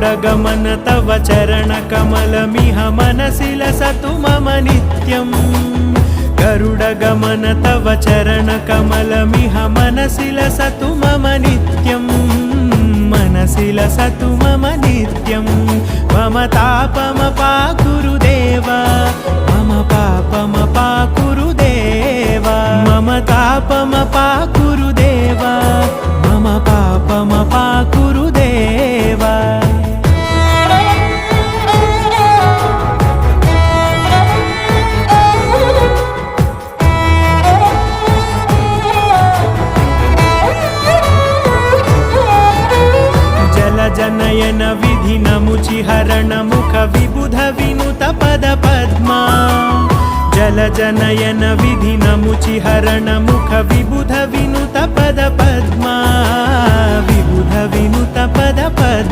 गरुडगमन तव चरणकमलमिह मनसि लसतु मम नित्यम् गरुडगमन तव चरणकमलमिह मनसि लसतु मम नित्यम् मनसि लसतु मम नित्यं मम तापमपाकुरु देव मम पापमपाकुरु देव मम तापमपाकुरु देव मम पापमपाकुरु देव जनयन विधि नमुचिहरण मुख विबुध विनुत पद पद्मा जल जनयन विधि नमुचिहरण मुख विबुध विनुत पद पद्मा विबुध विनुत पद पद्मा।